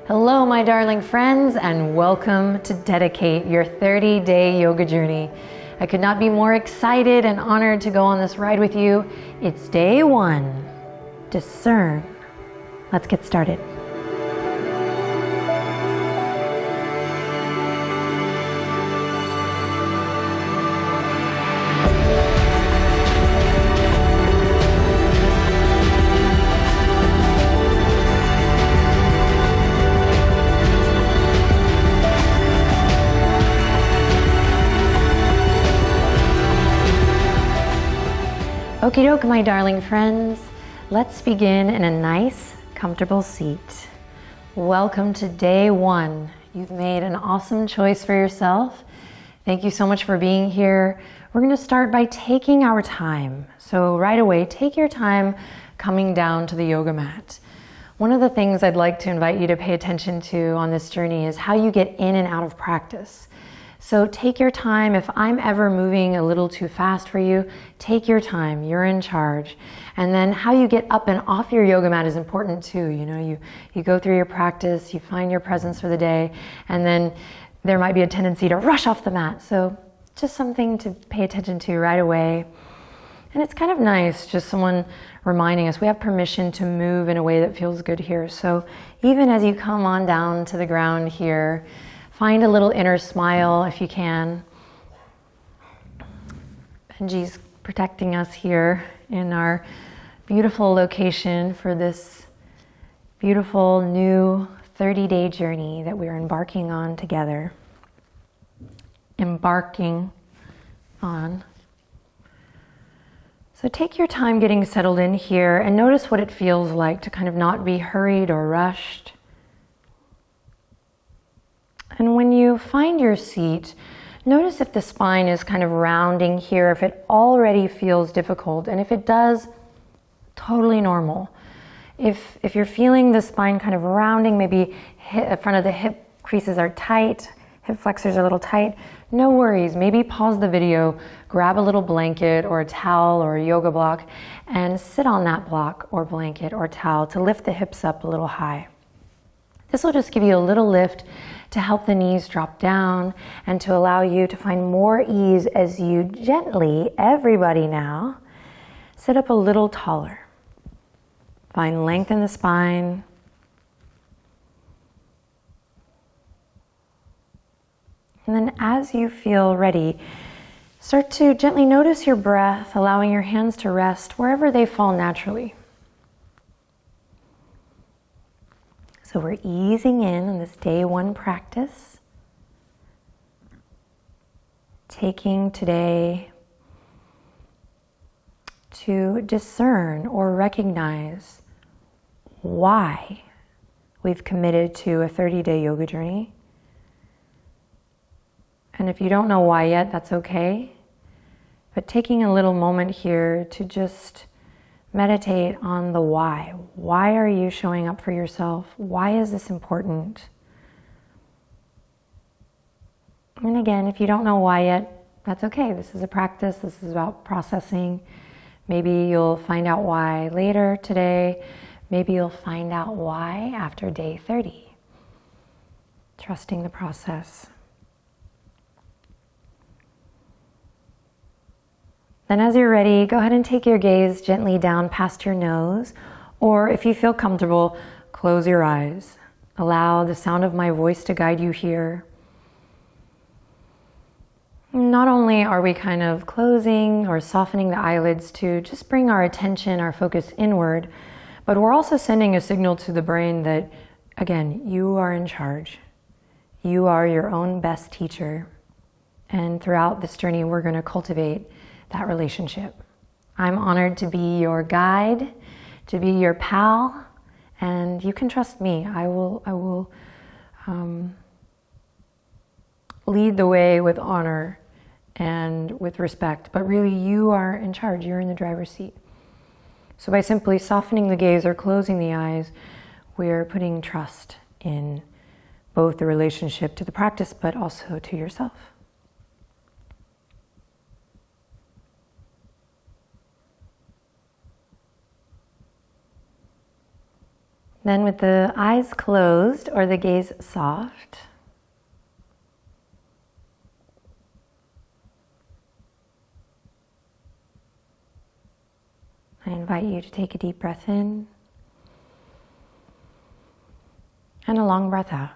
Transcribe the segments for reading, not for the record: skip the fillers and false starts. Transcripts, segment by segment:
Hello, my darling friends, and welcome to Dedicate, your 30-day yoga journey. I could not be more excited and honored to go on this ride with you. It's day one. Discern. Let's get started. Okie doke, my darling friends. Let's begin in a nice, comfortable seat. Welcome to day one. You've made an awesome choice for yourself. Thank you so much for being here. We're going to start by taking our time. So right away, take your time coming down to the yoga mat. One of the things I'd like to invite you to pay attention to on this journey is how you get in and out of practice. So take your time. If I'm ever moving a little too fast for you, take your time. You're in charge. And then how you get up and off your yoga mat is important too. You know, you go through your practice, you find your presence for the day, and then there might be a tendency to rush off the mat. So just something to pay attention to right away. And it's kind of nice, just someone reminding us we have permission to move in a way that feels good here. So even as you come on down to the ground here, find a little inner smile if you can. Benji's protecting us here in our beautiful location for this beautiful new 30-day journey that we're embarking on together. So take your time getting settled in here and notice what it feels like to kind of not be hurried or rushed. And when you find your seat, notice if the spine is kind of rounding here, if it already feels difficult. And if it does, totally normal. If you're feeling the spine kind of rounding, maybe front of the hip creases are tight, hip flexors are a little tight, no worries. Maybe pause the video, grab a little blanket or a towel or a yoga block, and sit on that block or blanket or towel to lift the hips up a little high. This will just give you a little lift to help the knees drop down and to allow you to find more ease as you gently, everybody now, sit up a little taller. Find length in the spine. And then as you feel ready, start to gently notice your breath, allowing your hands to rest wherever they fall naturally. So we're easing in on this day one practice. Taking today to discern or recognize why we've committed to a 30-day yoga journey. And if you don't know why yet, that's okay. But taking a little moment here to just meditate on the why. Why are you showing up for yourself? Why is this important? And again, if you don't know why yet, that's okay. This is a practice. This is about processing. Maybe you'll find out why later today. Maybe you'll find out why after day 30. Trusting the process. Then as you're ready, go ahead and take your gaze gently down past your nose, or if you feel comfortable, close your eyes. Allow the sound of my voice to guide you here. Not only are we kind of closing or softening the eyelids to just bring our attention, our focus inward, but we're also sending a signal to the brain that, again, you are in charge. You are your own best teacher. And throughout this journey, we're going to cultivate that relationship. I'm honored to be your guide, to be your pal, and you can trust me. I will lead the way with honor and with respect, but really you are in charge. You're in the driver's seat. So by simply softening the gaze or closing the eyes, we're putting trust in both the relationship to the practice, but also to yourself. Then with the eyes closed or the gaze soft, I invite you to take a deep breath in and a long breath out.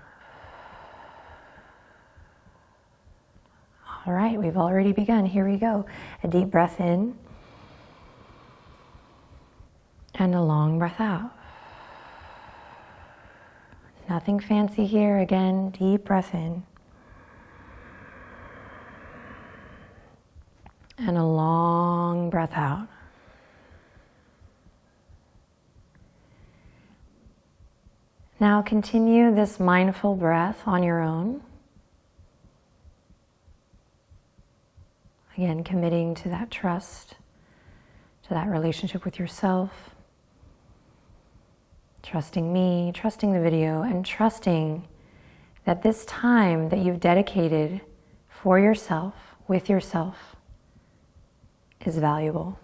All right, we've already begun. Here we go. A deep breath in and a long breath out. Nothing fancy here. Again, deep breath in and a long breath out. Now continue this mindful breath on your own. Again, committing to that trust, to that relationship with yourself, trusting me, trusting the video, and trusting that this time that you've dedicated for yourself, with yourself, is valuable.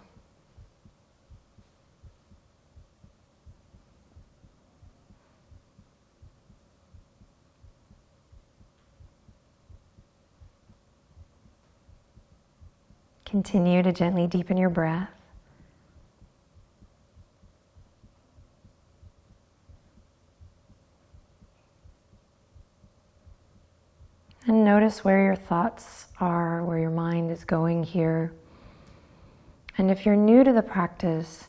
Continue to gently deepen your breath. And notice where your thoughts are, where your mind is going here. And if you're new to the practice,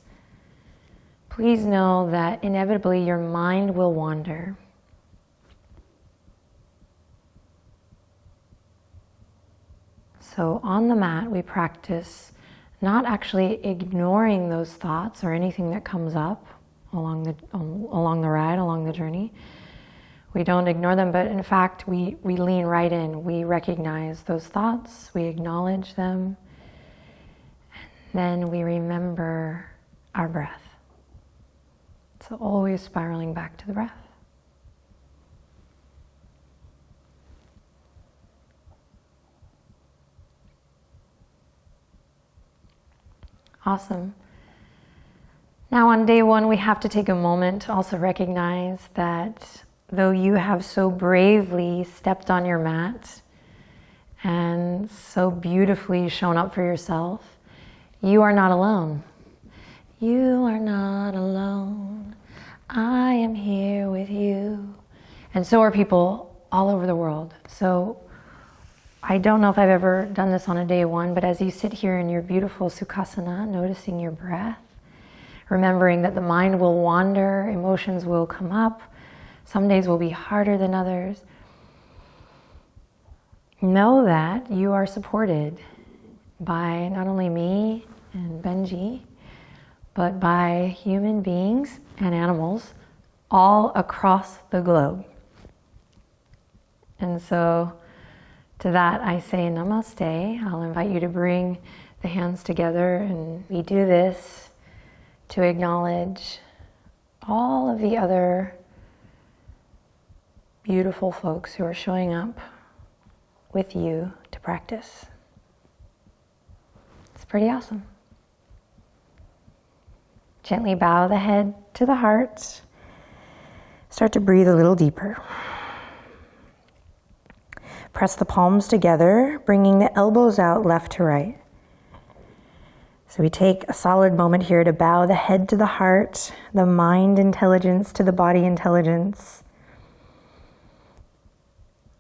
please know that inevitably your mind will wander. So on the mat, we practice not actually ignoring those thoughts or anything that comes up along the ride, along the journey. We don't ignore them, but in fact, we lean right in. We recognize those thoughts, we acknowledge them, and then we remember our breath. So always spiraling back to the breath. Awesome. Now on day one, we have to take a moment to also recognize that though you have so bravely stepped on your mat and so beautifully shown up for yourself, you are not alone. You are not alone. I am here with you. And so are people all over the world. So I don't know if I've ever done this on a day one, but as you sit here in your beautiful Sukhasana, noticing your breath, remembering that the mind will wander, emotions will come up, some days will be harder than others. Know that you are supported by not only me and Benji, but by human beings and animals all across the globe. And so to that I say namaste. I'll invite you to bring the hands together, and we do this to acknowledge all of the other beautiful folks who are showing up with you to practice. It's pretty awesome. Gently bow the head to the heart. Start to breathe a little deeper. Press the palms together, bringing the elbows out left to right. So we take a solid moment here to bow the head to the heart, the mind intelligence to the body intelligence,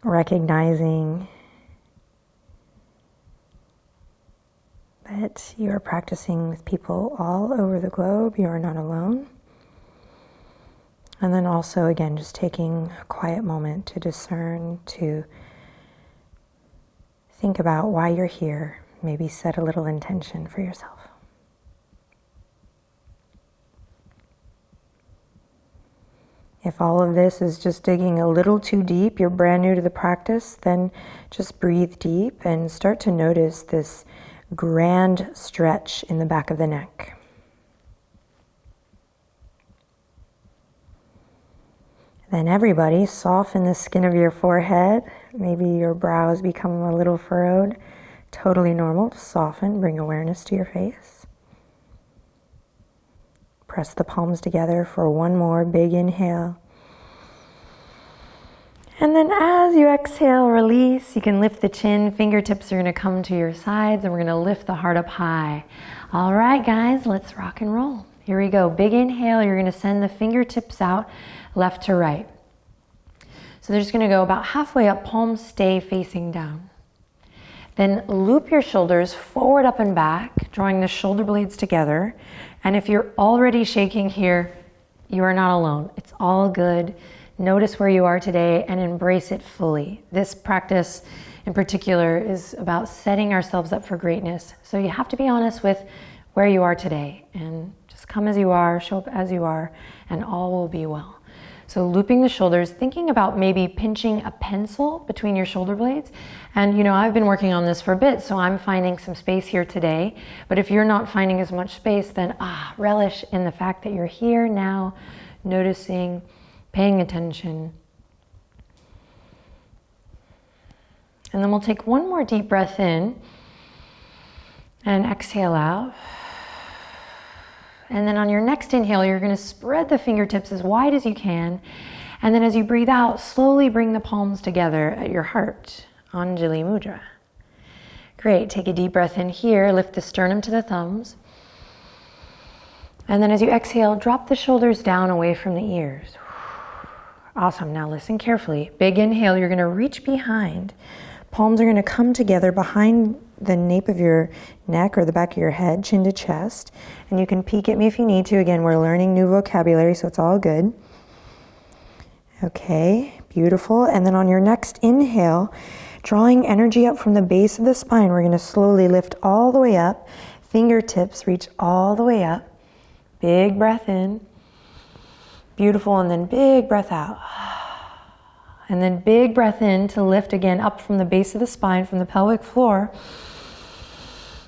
recognizing that you are practicing with people all over the globe. You are not alone. And then also, again, just taking a quiet moment to discern, to think about why you're here. Maybe set a little intention for yourself. If all of this is just digging a little too deep, you're brand new to the practice, then just breathe deep and start to notice this grand stretch in the back of the neck. Then everybody, soften the skin of your forehead. Maybe your brows become a little furrowed. Totally normal to soften, bring awareness to your face. Press the palms together for one more big inhale. And then as you exhale, release. You can lift the chin. Fingertips are going to come to your sides and we're going to lift the heart up high. All right, guys, let's rock and roll. Here we go. Big inhale. You're going to send the fingertips out left to right. So they're just going to go about halfway up. Palms stay facing down. Then loop your shoulders forward, up and back, drawing the shoulder blades together. And if you're already shaking here, you are not alone. It's all good. Notice where you are today and embrace it fully. This practice in particular is about setting ourselves up for greatness. So you have to be honest with where you are today and just come as you are, show up as you are, and all will be well. So looping the shoulders, thinking about maybe pinching a pencil between your shoulder blades. And I've been working on this for a bit, so I'm finding some space here today. But if you're not finding as much space, then relish in the fact that you're here now, noticing, paying attention. And then we'll take one more deep breath in and exhale out. And then on your next inhale, you're going to spread the fingertips as wide as you can. And then as you breathe out, slowly bring the palms together at your heart. Anjali Mudra. Great. Take a deep breath in here. Lift the sternum to the thumbs. And then as you exhale, drop the shoulders down away from the ears. Awesome. Now listen carefully. Big inhale. You're going to reach behind. Palms are going to come together behind the nape of your neck or the back of your head, chin to chest. And you can peek at me if you need to. Again, we're learning new vocabulary, so it's all good. Okay, beautiful. And then on your next inhale, drawing energy up from the base of the spine, we're going to slowly lift all the way up. Fingertips reach all the way up. Big breath in. Beautiful. And then big breath out. And then big breath in to lift again up from the base of the spine, from the pelvic floor.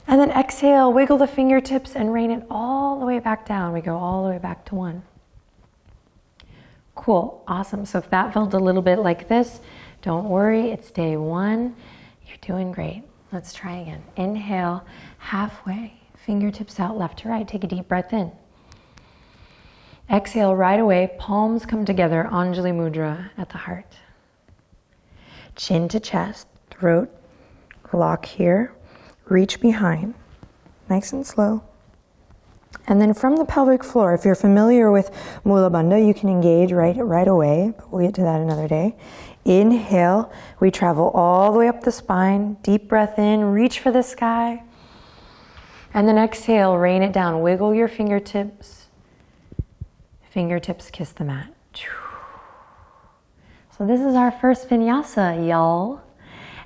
And then exhale, wiggle the fingertips and rain it all the way back down. We go all the way back to one. Cool, awesome. So if that felt a little bit like this, don't worry, it's day one. You're doing great. Let's try again. Inhale, halfway, fingertips out left to right. Take a deep breath in. Exhale right away, palms come together, Anjali Mudra at the heart. Chin to chest, throat, lock here, reach behind, nice and slow. And then from the pelvic floor, if you're familiar with Mula Bandha, you can engage right away, but we'll get to that another day. Inhale, we travel all the way up the spine, deep breath in, reach for the sky. And then exhale, rain it down, wiggle your fingertips. Fingertips kiss the mat. So this is our first vinyasa, y'all.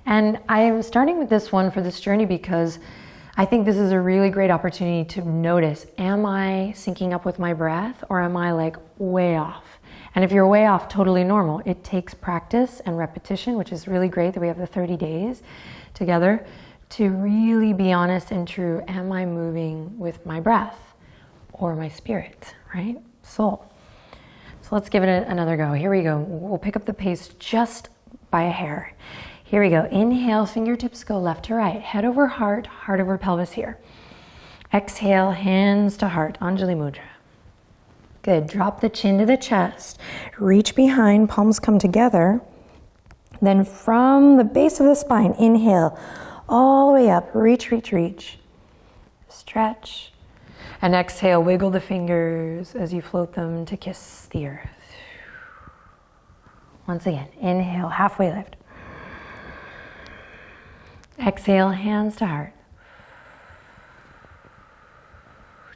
And I am starting with this one for this journey because I think this is a really great opportunity to notice, am I syncing up with my breath or am I like way off? And if you're way off, totally normal. It takes practice and repetition, which is really great that we have the 30 days together to really be honest and true. Am I moving with my breath or my spirit, right? Soul. So let's give it another go. Here we go. We'll pick up the pace just by a hair. Here we go. Inhale, fingertips go left to right. Head over heart, heart over pelvis here. Exhale, hands to heart, Anjali Mudra. Good. Drop the chin to the chest. Reach behind, palms come together. Then from the base of the spine, inhale, all the way up. Reach, reach, reach. Stretch. And exhale, wiggle the fingers as you float them to kiss the earth. Once again, inhale, halfway lift. Exhale, hands to heart.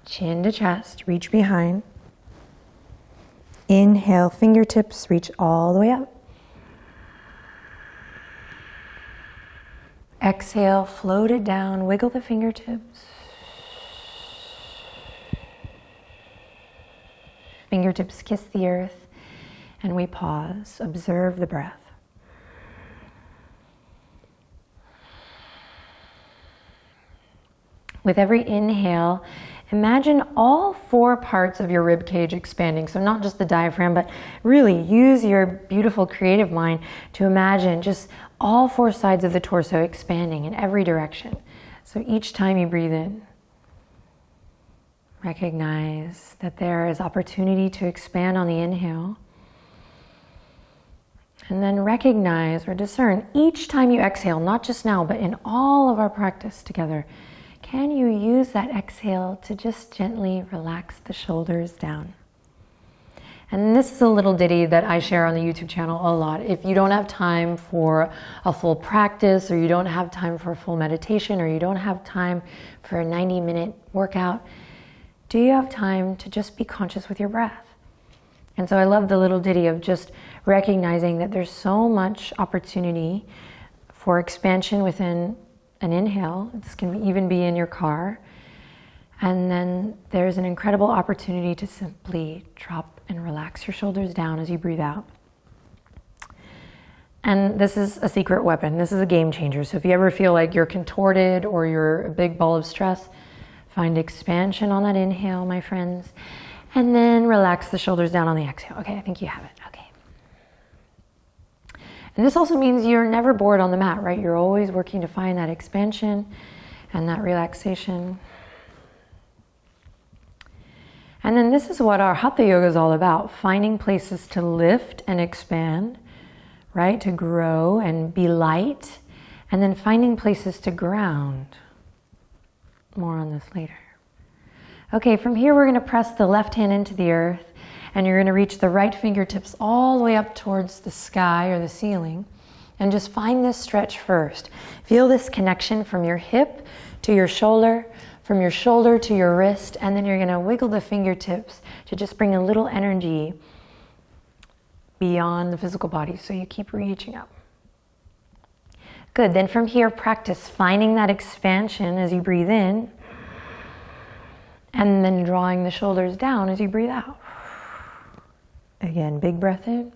Chin to chest, reach behind. Inhale, fingertips reach all the way up. Exhale, float it down, wiggle the fingertips. Fingertips kiss the earth, and we pause. Observe the breath. With every inhale, imagine all four parts of your rib cage expanding. So not just the diaphragm, but really use your beautiful creative mind to imagine just all four sides of the torso expanding in every direction. So each time you breathe in, Recognize that there is opportunity to expand on the inhale. And then recognize or discern each time you exhale, not just now, but in all of our practice together, can you use that exhale to just gently relax the shoulders down? And this is a little ditty that I share on the YouTube channel a lot. If you don't have time for a full practice, or you don't have time for a full meditation, or you don't have time for a 90-minute workout, do you have time to just be conscious with your breath? And so I love the little ditty of just recognizing that there's so much opportunity for expansion within an inhale. This can even be in your car. And then there's an incredible opportunity to simply drop and relax your shoulders down as you breathe out. And this is a secret weapon. This is a game changer. So if you ever feel like you're contorted or you're a big ball of stress, find expansion on that inhale, my friends. And then relax the shoulders down on the exhale. Okay, I think you have it. Okay. And this also means you're never bored on the mat, right? You're always working to find that expansion and that relaxation. And then this is what our Hatha Yoga is all about. Finding places to lift and expand, right? To grow and be light. And then finding places to ground. More on this later. Okay, from here we're going to press the left hand into the earth, and you're going to reach the right fingertips all the way up towards the sky or the ceiling, and just find this stretch first. Feel this connection from your hip to your shoulder, from your shoulder to your wrist, and then you're going to wiggle the fingertips to just bring a little energy beyond the physical body, so you keep reaching up. Good, then from here practice finding that expansion as you breathe in, and then drawing the shoulders down as you breathe out. Again, big breath in.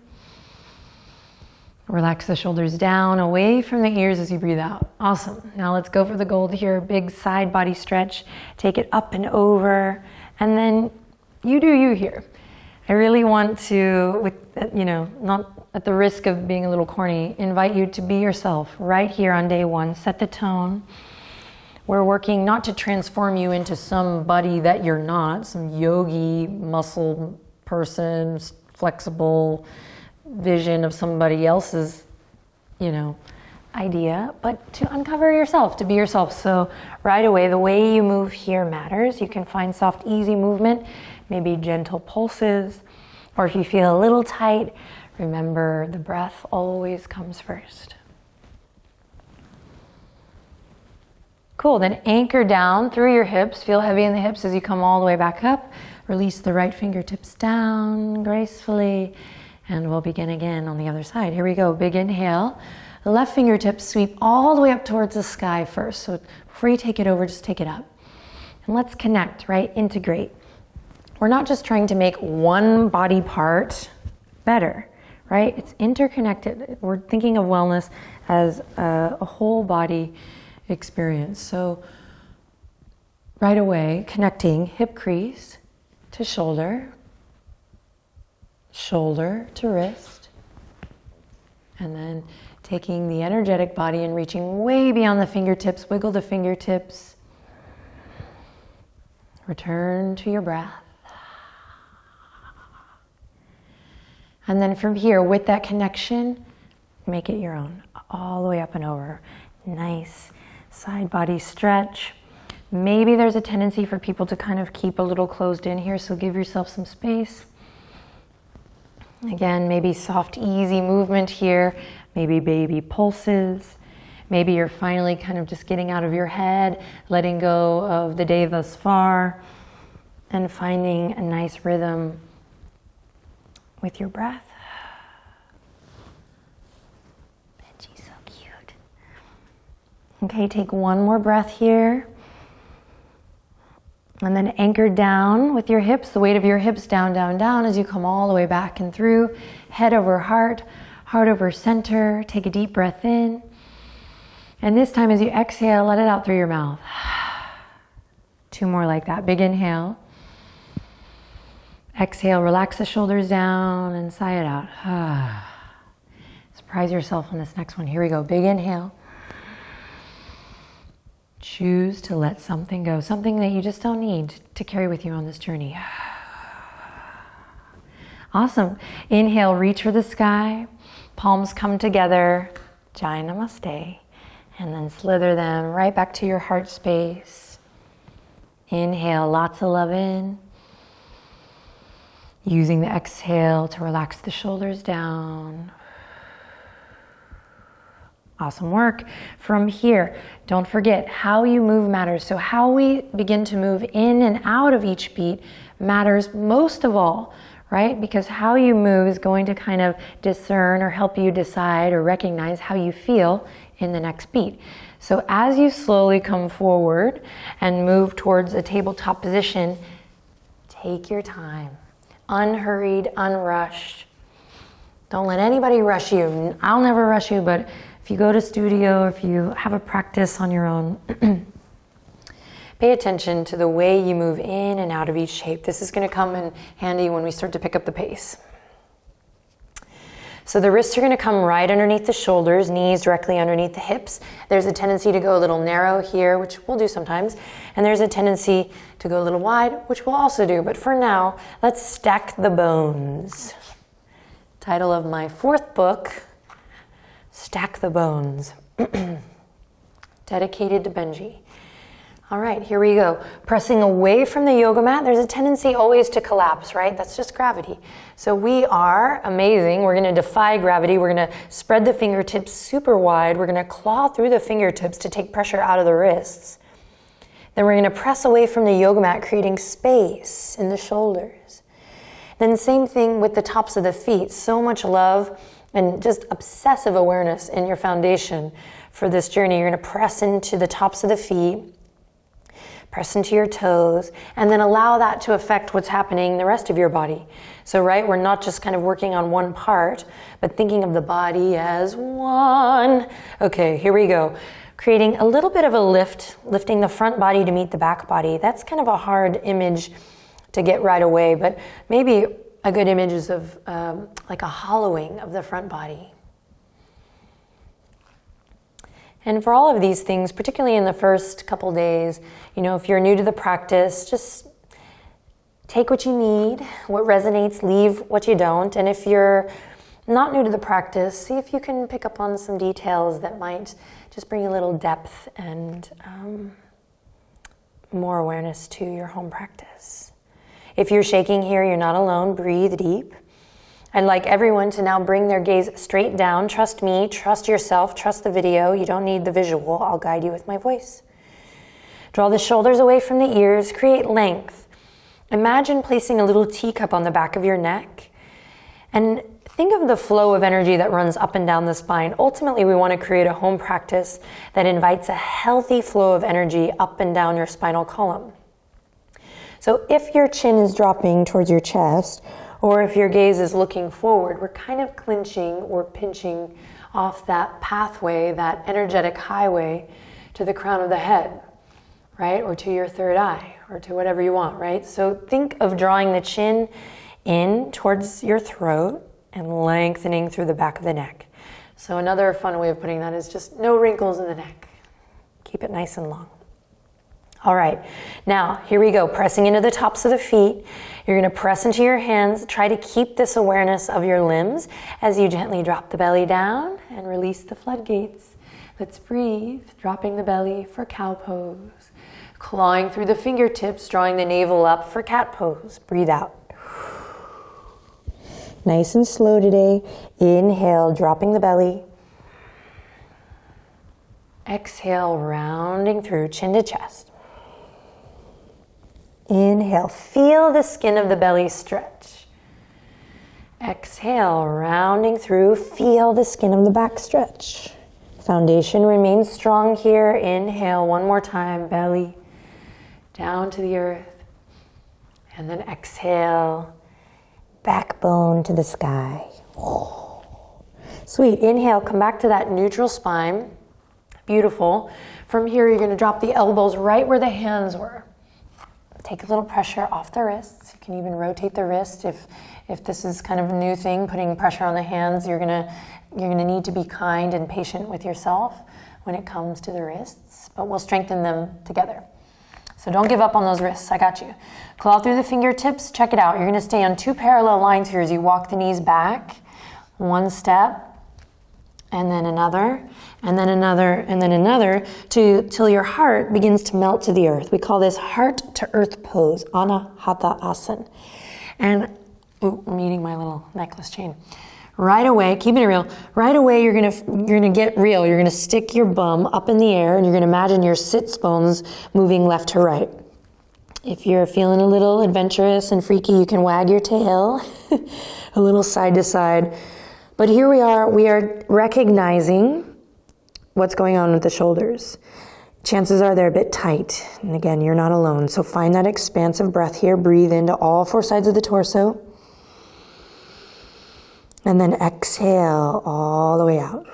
Relax the shoulders down, away from the ears as you breathe out. Awesome. Now let's go for the gold here. Big side body stretch. Take it up and over. And then you do you here. I really want to, not at the risk of being a little corny, invite you to be yourself right here on day one. Set the tone. We're working not to transform you into somebody that you're not, some yogi, muscle person, flexible vision of somebody else's, idea, but to uncover yourself, to be yourself. So right away, the way you move here matters. You can find soft, easy movement, maybe gentle pulses, or if you feel a little tight, remember the breath always comes first. Cool, then anchor down through your hips. Feel heavy in the hips as you come all the way back up. Release the right fingertips down gracefully. And we'll begin again on the other side. Here we go, big inhale. The left fingertips sweep all the way up towards the sky first. So before you take it over, just take it up. And let's connect, right? Integrate. We're not just trying to make one body part better, right? It's interconnected. We're thinking of wellness as a whole body experience. So right away, connecting hip crease to shoulder, shoulder to wrist, and then taking the energetic body and reaching way beyond the fingertips. Wiggle the fingertips. Return to your breath. And then from here, with that connection, make it your own, all the way up and over. Nice side body stretch. Maybe there's a tendency for people to kind of keep a little closed in here, so give yourself some space. Again, maybe soft, easy movement here. Maybe baby pulses. Maybe you're finally kind of just getting out of your head, letting go of the day thus far, and finding a nice rhythm with your breath. Benji's so cute. Okay, take one more breath here. And then anchor down with your hips, the weight of your hips down, down, down as you come all the way back and through. Head over heart, heart over center. Take a deep breath in. And this time as you exhale, let it out through your mouth. 2 more like that. Big inhale. Exhale, relax the shoulders down and sigh it out. Surprise yourself on this next one. Here we go. Big inhale. choose to let something go, something that you just don't need to carry with you on this journey. Awesome. Inhale, reach for the sky. Palms come together. Jai Namaste. And then slither them right back to your heart space. Inhale, lots of love in. Using the exhale to relax the shoulders down. Awesome work. From here, don't forget how you move matters. So how we begin to move in and out of each beat matters most of all, right? Because how you move is going to kind of discern or help you decide or recognize how you feel in the next beat. So as you slowly come forward and move towards a tabletop position, take your time. Unhurried, unrushed. Don't let anybody rush you. I'll never rush you, but if you go to studio, if you have a practice on your own, pay attention to the way you move in and out of each shape. This is going to come in handy when we start to pick up the pace. So the wrists are going to come right underneath the shoulders, knees directly underneath the hips. There's a tendency to go a little narrow here, which we'll do sometimes. And there's a tendency to go a little wide, which we'll also do. But for now, let's stack the bones. Title of my 4th book, Stack the Bones. Dedicated to Benji. All right, here we go. Pressing away from the yoga mat, there's a tendency always to collapse, right? That's just gravity. So we are amazing. We're gonna defy gravity. We're gonna spread the fingertips super wide. We're gonna claw through the fingertips to take pressure out of the wrists. Then we're gonna press away from the yoga mat, creating space in the shoulders. Then same thing with the tops of the feet. So much love and just obsessive awareness in your foundation for this journey. You're gonna press into the tops of the feet, press into your toes, and then allow that to affect what's happening the rest of your body. So, right, we're not just kind of working on one part, but thinking of the body as one. Okay, here we go. Creating a little bit of a lift, lifting the front body to meet the back body. That's kind of a hard image to get right away, but maybe a good image is of like a hollowing of the front body. And for all of these things, particularly in the first couple days, you know, if you're new to the practice, just take what you need, what resonates, leave what you don't. And if you're not new to the practice, see if you can pick up on some details that might just bring a little depth and more awareness to your home practice. If you're shaking here, you're not alone. Breathe deep. I'd like everyone to now bring their gaze straight down. Trust me, trust yourself, trust the video. You don't need the visual. I'll guide you with my voice. Draw the shoulders away from the ears. Create length. Imagine placing a little teacup on the back of your neck. And think of the flow of energy that runs up and down the spine. Ultimately, we want to create a home practice that invites a healthy flow of energy up and down your spinal column. So if your chin is dropping towards your chest, or if your gaze is looking forward, we're kind of clinching or pinching off that pathway, that energetic highway to the crown of the head, right? Or to your third eye, or to whatever you want, right? So think of drawing the chin in towards your throat and lengthening through the back of the neck. So another fun way of putting that is just no wrinkles in the neck. Keep it nice and long. All right, now here we go, pressing into the tops of the feet. You're gonna press into your hands. Try to keep this awareness of your limbs as you gently drop the belly down and release the floodgates. Let's breathe, dropping the belly for cow pose. Clawing through the fingertips, drawing the navel up for cat pose. Breathe out. Nice and slow today. Inhale, dropping the belly. Exhale, rounding through chin to chest. Inhale, feel the skin of the belly stretch. Exhale, rounding through, feel the skin of the back stretch. Foundation remains strong here. Inhale, one more time, belly down to the earth. And then exhale, backbone to the sky. Sweet, inhale, come back to that neutral spine. Beautiful. From here, you're gonna drop the elbows right where the hands were. Take a little pressure off the wrists. You can even rotate the wrist if this is kind of a new thing, putting pressure on the hands. You're gonna need to be kind and patient with yourself. when it comes to the wrists, but we'll strengthen them together. So don't give up on those wrists, I got you. Claw through the fingertips, check it out. You're gonna stay on 2 parallel lines here as you walk the knees back. 1 step, and then another, and then another, and then another, till your heart begins to melt to the earth. We call this heart to earth pose, Anahata Asana. And, I'm eating my little necklace chain. Right away, keeping it real, right away you're gonna get real. You're gonna stick your bum up in the air and you're gonna imagine your sits bones moving left to right. If you're feeling a little adventurous and freaky, you can wag your tail a little side to side. But here we are recognizing what's going on with the shoulders. Chances are they're a bit tight. And again, you're not alone. So find that expansive breath here. Breathe into all 4 sides of the torso. And then exhale all the way out.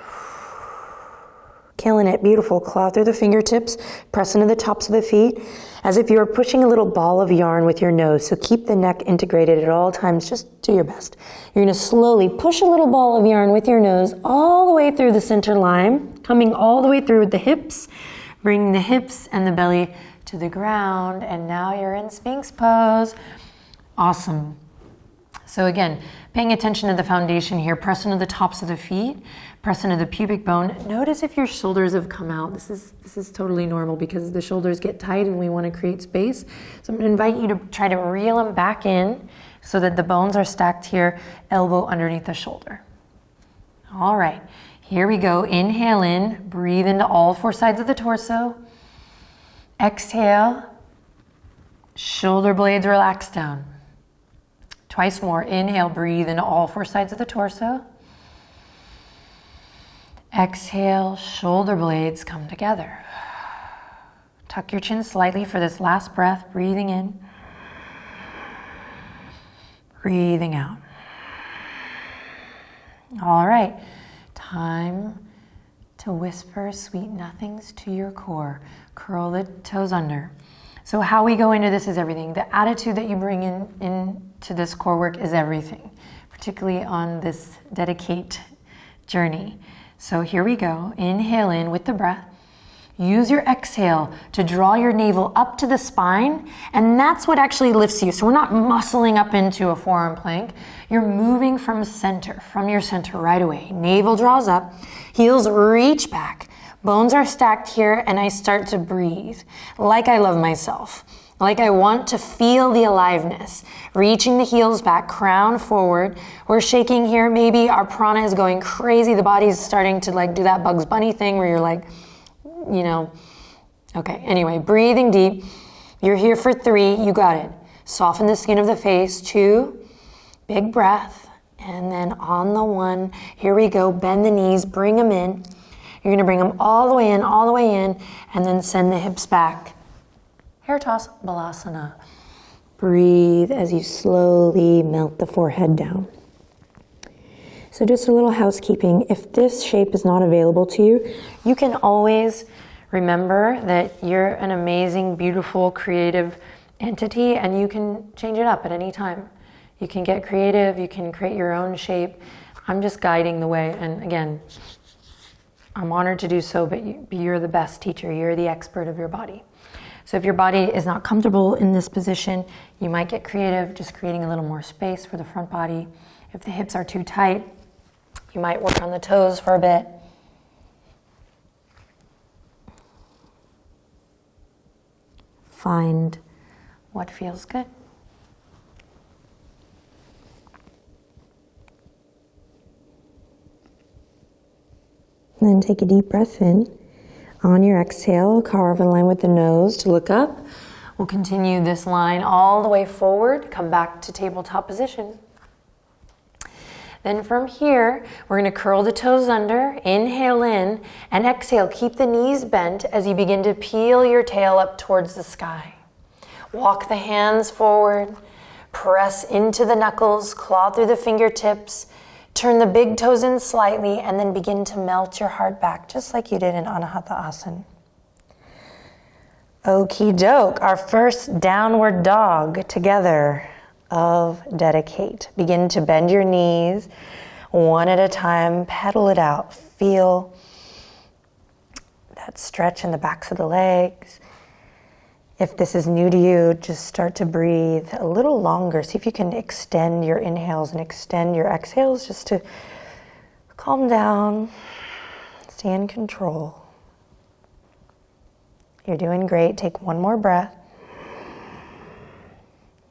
Killing it, beautiful. Claw through the fingertips, press into the tops of the feet as if you were pushing a little ball of yarn with your nose. So keep the neck integrated at all times, just do your best. You're gonna slowly push a little ball of yarn with your nose all the way through the center line, coming all the way through with the hips, bringing the hips and the belly to the ground, and now you're in Sphinx pose. Awesome. So again, paying attention to the foundation here, press into the tops of the feet, press into the pubic bone. Notice if your shoulders have come out. This is totally normal because the shoulders get tight and we want to create space. So I'm going to invite you to try to reel them back in so that the bones are stacked here, elbow underneath the shoulder. All right, here we go. Inhale in, breathe into all 4 sides of the torso. Exhale, shoulder blades relax down. Twice more. Inhale, breathe into all 4 sides of the torso. Exhale, shoulder blades come together. Tuck your chin slightly for this last breath, breathing in, breathing out. All right, time to whisper sweet nothings to your core. Curl the toes under. So how we go into this is everything. The attitude that you bring into this core work is everything, particularly on this dedicate journey. So here we go. Inhale in with the breath. Use your exhale to draw your navel up to the spine, and that's what actually lifts you. So we're not muscling up into a forearm plank. You're moving from your center right away. Navel draws up, heels reach back. Bones are stacked here, and I start to breathe like I love myself, like I want to feel the aliveness. Reaching the heels back, crown forward. We're shaking here. Maybe our prana is going crazy. The body's starting to like do that Bugs Bunny thing where you're like, you know, okay. Anyway, breathing deep. You're here for 3. You got it. Soften the skin of the face. 2, big breath. And then on the 1, here we go. Bend the knees, bring them in. You're gonna bring them all the way in, and then send the hips back. Hair toss, Balasana. Breathe as you slowly melt the forehead down. So just a little housekeeping. If this shape is not available to you, you can always remember that you're an amazing, beautiful, creative entity, and you can change it up at any time. You can get creative, you can create your own shape. I'm just guiding the way, and again, I'm honored to do so, but you're the best teacher. You're the expert of your body. So if your body is not comfortable in this position, you might get creative, just creating a little more space for the front body. If the hips are too tight, you might work on the toes for a bit. Find what feels good. And then take a deep breath in. On your exhale, carve a line with the nose to look up. We'll continue this line all the way forward. Come back to tabletop position. Then from here, we're going to curl the toes under, inhale in, and exhale. Keep the knees bent as you begin to peel your tail up towards the sky. Walk the hands forward, press into the knuckles, claw through the fingertips, turn the big toes in slightly, and then begin to melt your heart back, just like you did in Anahata Asana. Okie doke, our first downward dog together of dedicate. Begin to bend your knees one at a time, pedal it out. Feel that stretch in the backs of the legs. If this is new to you, just start to breathe a little longer. See if you can extend your inhales and extend your exhales just to calm down, stay in control. You're doing great. Take one more breath.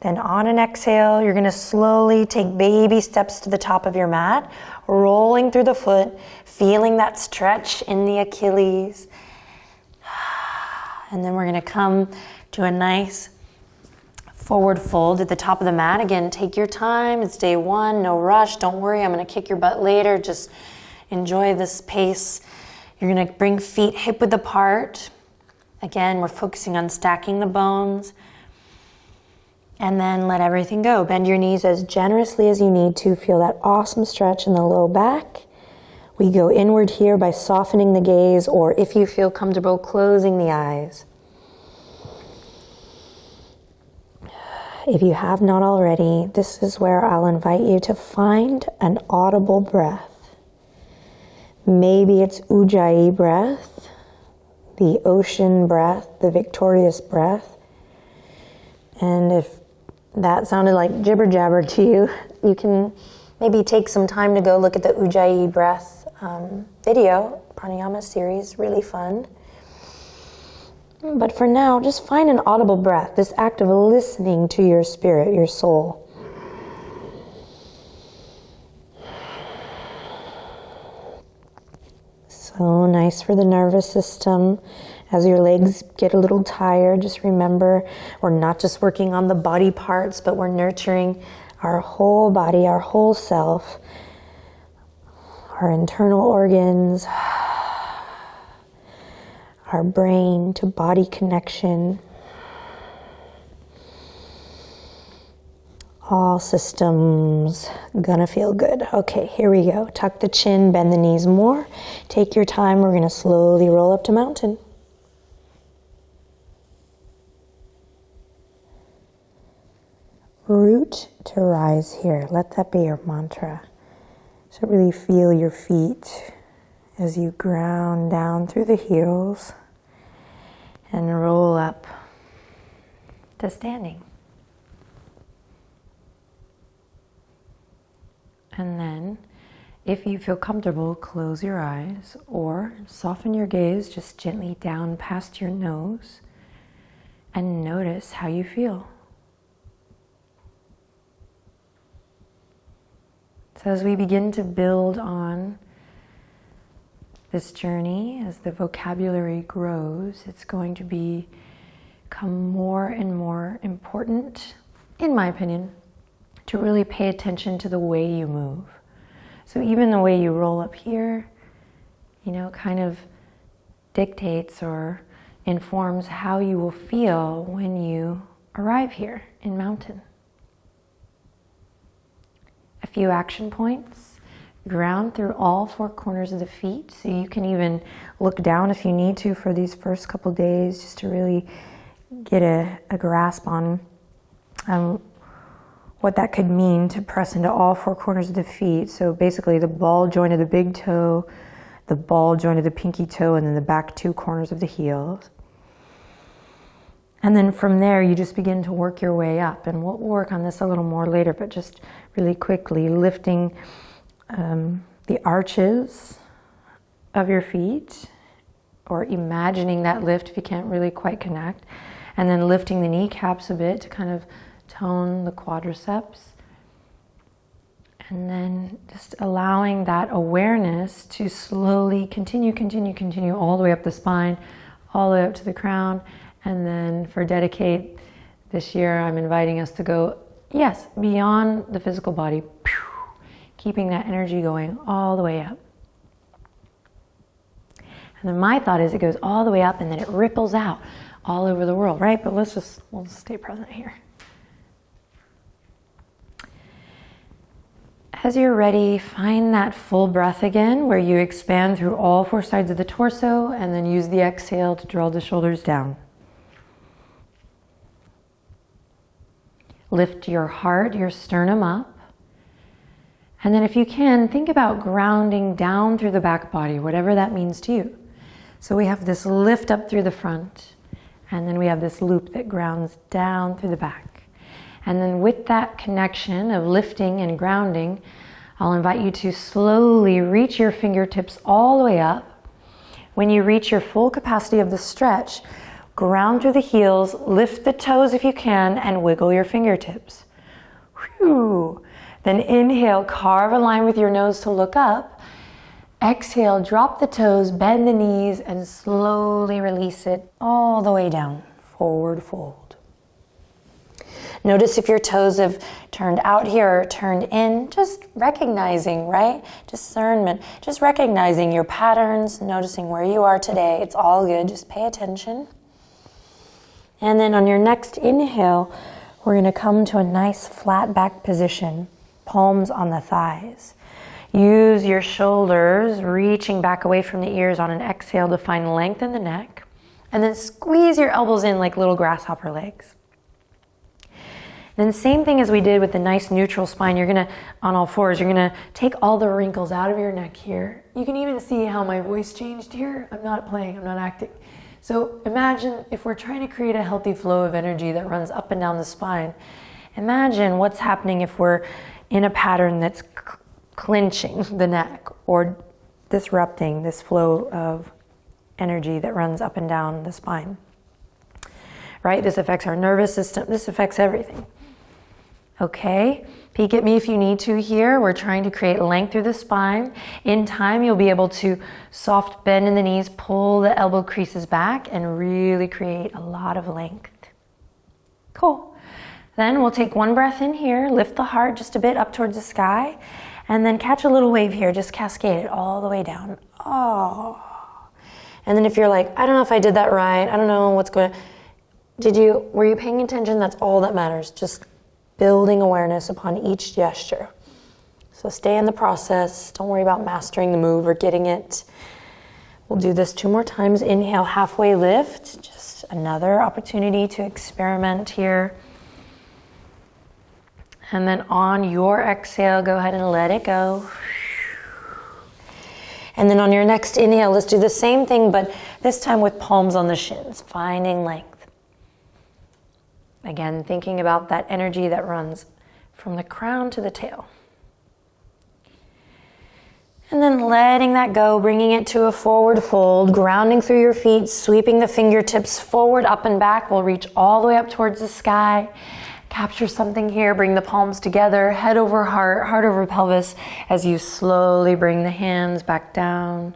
Then on an exhale, you're going to slowly take baby steps to the top of your mat, rolling through the foot, feeling that stretch in the Achilles. And then we're going to come to a nice forward fold at the top of the mat. Again, take your time. It's day one, no rush. Don't worry, I'm going to kick your butt later. Just enjoy this pace. You're going to bring feet hip width apart. Again, we're focusing on stacking the bones. And then let everything go. Bend your knees as generously as you need to. Feel that awesome stretch in the low back. We go inward here by softening the gaze, or if you feel comfortable, closing the eyes. If you have not already, this is where I'll invite you to find an audible breath. Maybe it's Ujjayi breath, the ocean breath, the victorious breath. And if that sounded like jibber jabber to you, you can maybe take some time to go look at the Ujjayi breath video, pranayama series, really fun. But for now, just find an audible breath, this act of listening to your spirit, your soul. So nice for the nervous system. As your legs get a little tired, just remember we're not just working on the body parts, but we're nurturing our whole body, our whole self, our internal organs, our brain to body connection. All systems gonna feel good. Okay, here we go. Tuck the chin, bend the knees more. Take your time. We're gonna slowly roll up to mountain. Root to rise here. Let that be your mantra. So really feel your feet as you ground down through the heels and roll up to standing. And then, if you feel comfortable, close your eyes or soften your gaze just gently down past your nose and notice how you feel. So as we begin to build on this journey, as the vocabulary grows, it's going to become more and more important, in my opinion, to really pay attention to the way you move. So even the way you roll up here, kind of dictates or informs how you will feel when you arrive here in mountain. A few action points. Ground through all four corners of the feet. So you can even look down if you need to for these first couple days, just to really get a grasp on what that could mean to press into all four corners of the feet. So basically the ball joint of the big toe, the ball joint of the pinky toe, and then the back two corners of the heels. And then from there, you just begin to work your way up. And we'll work on this a little more later, but just really quickly, lifting the arches of your feet, or imagining that lift if you can't really quite connect. And then lifting the kneecaps a bit to kind of tone the quadriceps. And then just allowing that awareness to slowly continue all the way up the spine, all the way up to the crown. And then for Dedicate this year, I'm inviting us to go, yes, beyond the physical body, keeping that energy going all the way up. And then my thought is it goes all the way up and then it ripples out all over the world, right? But we'll just stay present here. As you're ready, find that full breath again where you expand through all four sides of the torso and then use the exhale to draw the shoulders down. Lift your heart, your sternum up. And then if you can, think about grounding down through the back body, whatever that means to you. So we have this lift up through the front, and then we have this loop that grounds down through the back. And then with that connection of lifting and grounding, I'll invite you to slowly reach your fingertips all the way up. When you reach your full capacity of the stretch, ground through the heels, lift the toes if you can, and wiggle your fingertips. Whew. Then inhale, carve a line with your nose to look up. Exhale, drop the toes, bend the knees, and slowly release it all the way down. Forward fold. Notice if your toes have turned out here or turned in, just recognizing, right? Discernment, just recognizing your patterns, noticing where you are today. It's all good, just pay attention. And then on your next inhale, we're gonna come to a nice flat back position, palms on the thighs. Use your shoulders, reaching back away from the ears on an exhale to find length in the neck. And then squeeze your elbows in like little grasshopper legs. Then same thing as we did with the nice neutral spine, you're gonna, on all fours, you're gonna take all the wrinkles out of your neck here. You can even see how my voice changed here. I'm not playing, I'm not acting. So imagine if we're trying to create a healthy flow of energy that runs up and down the spine. Imagine what's happening if we're in a pattern that's clenching the neck or disrupting this flow of energy that runs up and down the spine. Right? This affects our nervous system. This affects everything. Okay, peek at me if you need to here. We're trying to create length through the spine. In time, you'll be able to soft bend in the knees, pull the elbow creases back, and really create a lot of length. Cool. Then we'll take one breath in here, lift the heart just a bit up towards the sky, and then catch a little wave here. Just cascade it all the way down. Oh. And then if you're like, I don't know if I did that right. I don't know what's going on. Were you paying attention? That's all that matters. Just building awareness upon each gesture. So stay in the process. Don't worry about mastering the move or getting it. We'll do this 2 more times. Inhale, halfway lift. Just another opportunity to experiment here. And then on your exhale, go ahead and let it go. And then on your next inhale, let's do the same thing, but this time with palms on the shins, finding length. Again, thinking about that energy that runs from the crown to the tail. And then letting that go, bringing it to a forward fold, grounding through your feet, sweeping the fingertips forward, up and back. We'll reach all the way up towards the sky. Capture something here, bring the palms together, head over heart, heart over pelvis, as you slowly bring the hands back down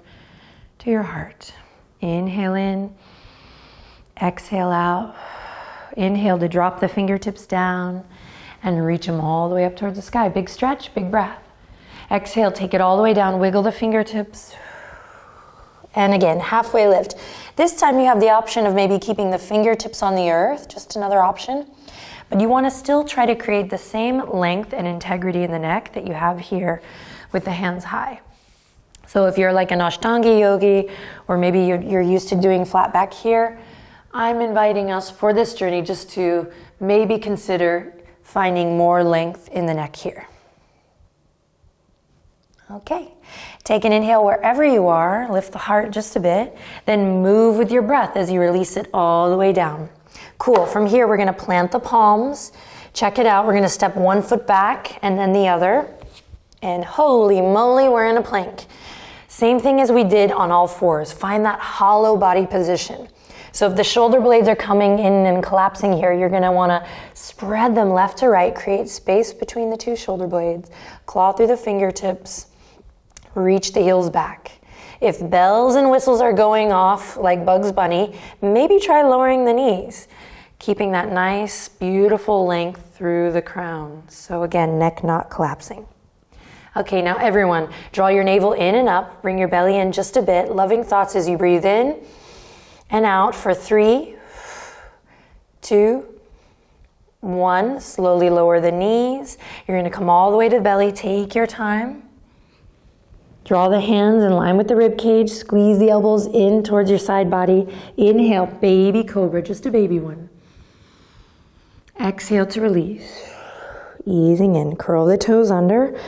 to your heart. Inhale in, exhale out. Inhale to drop the fingertips down and reach them all the way up towards the sky. Big stretch, big breath. Exhale, take it all the way down, wiggle the fingertips. And again, halfway lift. This time you have the option of maybe keeping the fingertips on the earth, just another option. But you want to still try to create the same length and integrity in the neck that you have here with the hands high. So if you're like an Ashtanga yogi, or maybe you're used to doing flat back here, I'm inviting us for this journey just to maybe consider finding more length in the neck here. Okay, take an inhale wherever you are, lift the heart just a bit, then move with your breath as you release it all the way down. Cool, from here we're gonna plant the palms, check it out, we're gonna step 1 foot back and then the other, and holy moly, we're in a plank. Same thing as we did on all fours, find that hollow body position. So if the shoulder blades are coming in and collapsing here, you're gonna wanna spread them left to right, create space between the 2 shoulder blades, claw through the fingertips, reach the heels back. If bells and whistles are going off like Bugs Bunny, maybe try lowering the knees, keeping that nice, beautiful length through the crown. So again, neck not collapsing. Okay, now everyone, draw your navel in and up, bring your belly in just a bit, loving thoughts as you breathe in and out for 3, 2, 1. Slowly lower the knees. You're gonna come all the way to the belly, take your time. Draw the hands in line with the rib cage, squeeze the elbows in towards your side body. Inhale, baby cobra, just a baby one. Exhale to release. Easing in, curl the toes under.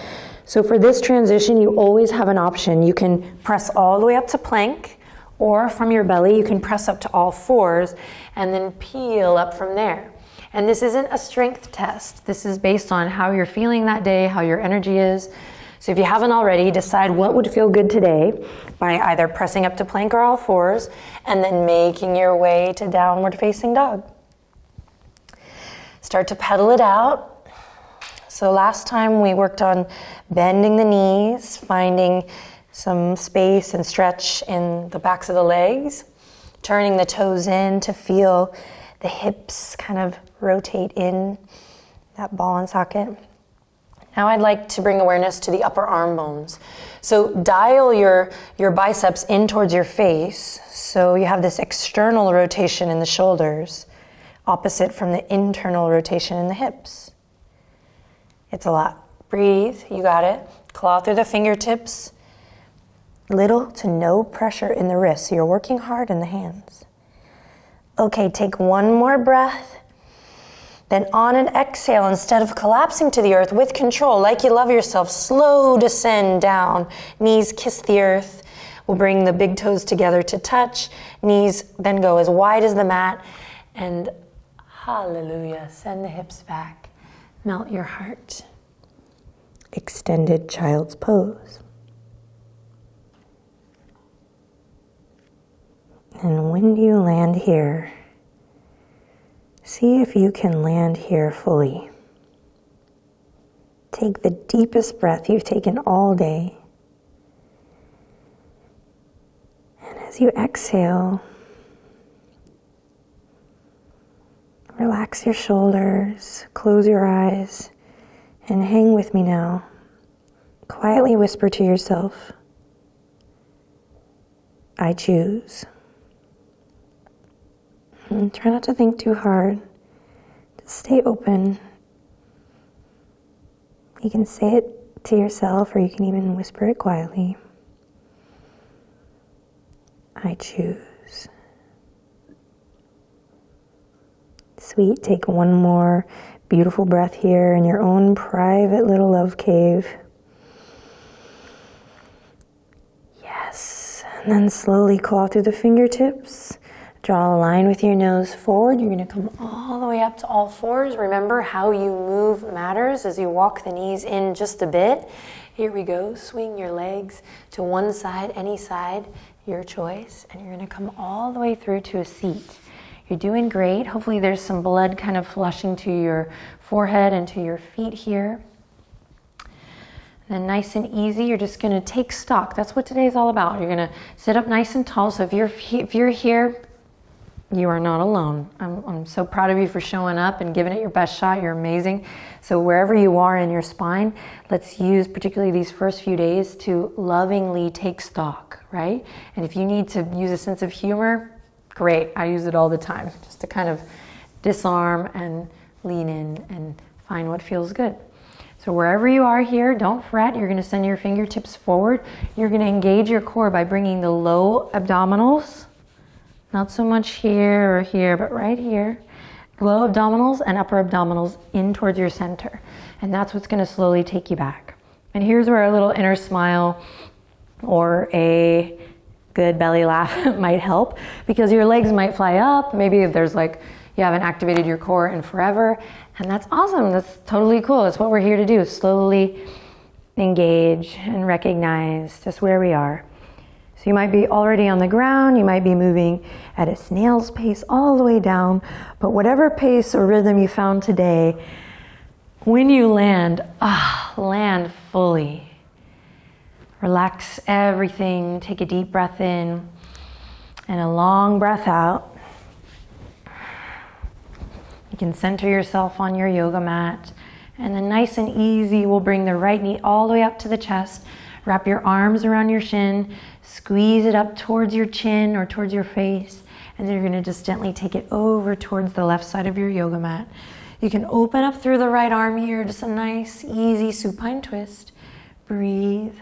So for this transition, you always have an option. You can press all the way up to plank, Or from your belly, you can press up to all fours and then peel up from there. And this isn't a strength test. This is based on how you're feeling that day, how your energy is. So if you haven't already, decide what would feel good today by either pressing up to plank or all fours and then making your way to downward facing dog. Start to pedal it out. So last time we worked on bending the knees, finding some space and stretch in the backs of the legs, turning the toes in to feel the hips kind of rotate in, that ball and socket. Now I'd like to bring awareness to the upper arm bones. So dial your biceps in towards your face so you have this external rotation in the shoulders, opposite from the internal rotation in the hips. It's a lot. Breathe, you got it. Claw through the fingertips. Little to no pressure in the wrists, so you're working hard in the hands. Okay, take one more breath. Then on an exhale, instead of collapsing to the earth with control, like you love yourself, slow descend down. Knees kiss the earth. We'll bring the big toes together to touch. Knees then go as wide as the mat. And hallelujah, send the hips back. Melt your heart. Extended child's pose. And when you land here, see if you can land here fully. Take the deepest breath you've taken all day. And as you exhale, relax your shoulders, close your eyes, and hang with me now. Quietly whisper to yourself, I choose. And try not to think too hard. Just stay open. You can say it to yourself or you can even whisper it quietly. I choose. Sweet, take one more beautiful breath here in your own private little love cave. Yes, and then slowly claw through the fingertips. Draw a line with your nose forward. You're going to come all the way up to all fours. Remember how you move matters as you walk the knees in just a bit. Here we go. Swing your legs to one side, any side, your choice. And you're going to come all the way through to a seat. You're doing great. Hopefully there's some blood kind of flushing to your forehead and to your feet here. And then nice and easy, you're just going to take stock. That's what today's all about. You're going to sit up nice and tall. So if you're here, you are not alone. I'm so proud of you for showing up and giving it your best shot. You're amazing. So wherever you are in your spine, let's use particularly these first few days to lovingly take stock, right? And if you need to use a sense of humor, great. I use it all the time just to kind of disarm and lean in and find what feels good. So wherever you are here, don't fret. You're going to send your fingertips forward. You're going to engage your core by bringing the low abdominals, not so much here or here, but right here. Low abdominals and upper abdominals in towards your center. And that's what's going to slowly take you back. And here's where a little inner smile or a good belly laugh might help, because your legs might fly up. Maybe if there's like, you haven't activated your core in forever. And that's awesome. That's totally cool. That's what we're here to do. Slowly engage and recognize just where we are. So you might be already on the ground, you might be moving at a snail's pace all the way down, but whatever pace or rhythm you found today, when you land, land fully. Relax everything, take a deep breath in and a long breath out. You can center yourself on your yoga mat, and then nice and easy, we'll bring the right knee all the way up to the chest. Wrap your arms around your shin, squeeze it up towards your chin or towards your face, and then you're going to just gently take it over towards the left side of your yoga mat. You can open up through the right arm here, just a nice, easy supine twist. Breathe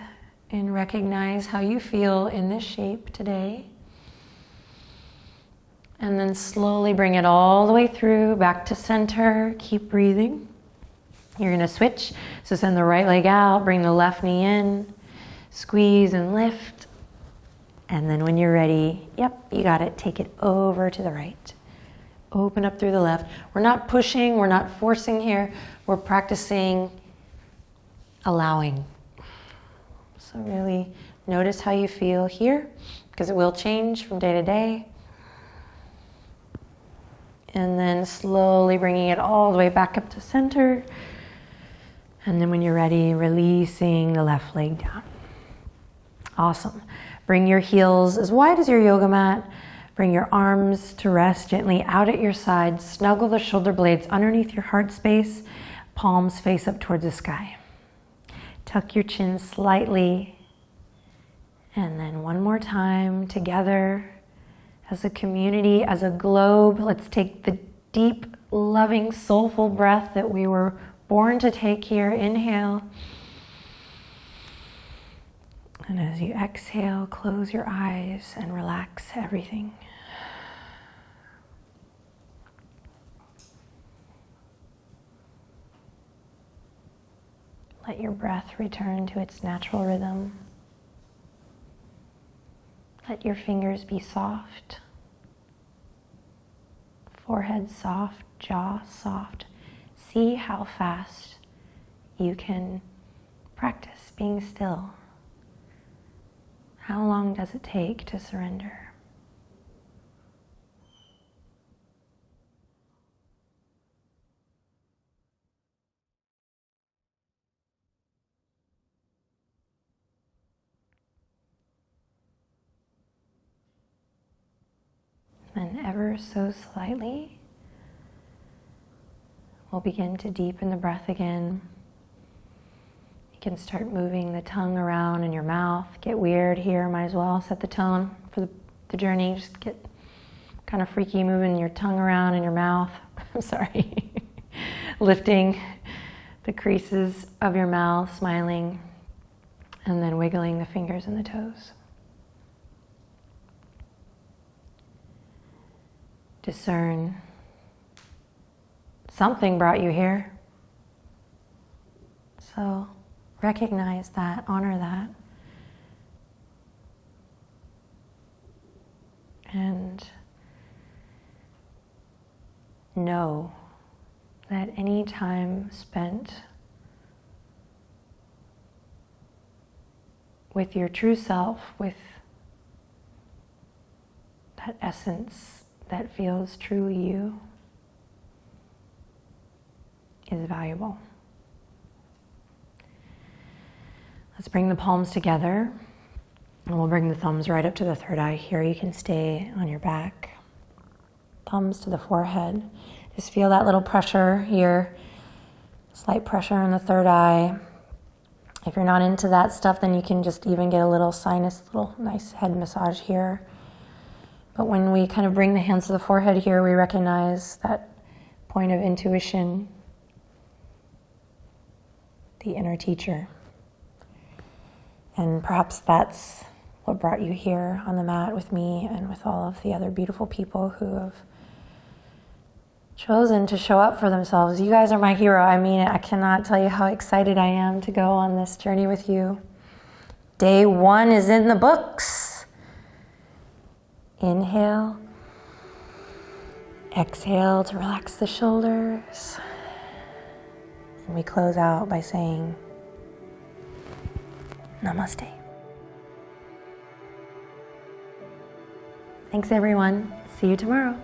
and recognize how you feel in this shape today. And then slowly bring it all the way through, back to center. Keep breathing. You're going to switch, so send the right leg out, bring the left knee in. Squeeze and lift, And then when you're ready, yep, you got it. Take it over to the right. Open up through the left. We're not pushing, we're not forcing here. We're practicing allowing. So really notice how you feel here, because it will change from day to day. And then slowly bringing it all the way back up to center. And then when you're ready, releasing the left leg down. Awesome. Bring your heels as wide as your yoga mat. Bring your arms to rest gently out at your sides. Snuggle the shoulder blades underneath your heart space. Palms face up towards the sky. Tuck your chin slightly. And then one more time together as a community, as a globe. Let's take the deep, loving, soulful breath that we were born to take here. Inhale. And as you exhale, close your eyes and relax everything. Let your breath return to its natural rhythm. Let your fingers be soft. Forehead soft, jaw soft. See how fast you can practice being still. How long does it take to surrender? Then ever so slightly, we'll begin to deepen the breath again. You can start moving the tongue around in your mouth. Get weird here, might as well set the tone for the journey. Just get kind of freaky moving your tongue around in your mouth. I'm sorry. Lifting the creases of your mouth, smiling, and then wiggling the fingers and the toes. Discern. Something brought you here. So recognize that, honor that. And know that any time spent with your true self, with that essence that feels truly you, is valuable. Let's bring the palms together, and we'll bring the thumbs right up to the third eye here. You can stay on your back. Thumbs to the forehead. Just feel that little pressure here. Slight pressure in the third eye. If you're not into that stuff, then you can just even get a little sinus, little nice head massage here. But when we kind of bring the hands to the forehead here, we recognize that point of intuition, the inner teacher. And perhaps that's what brought you here on the mat with me and with all of the other beautiful people who have chosen to show up for themselves. You guys are my hero. I mean it. I cannot tell you how excited I am to go on this journey with you. Day 1 is in the books. Inhale. Exhale to relax the shoulders. And we close out by saying, Namaste. Thanks everyone. See you tomorrow.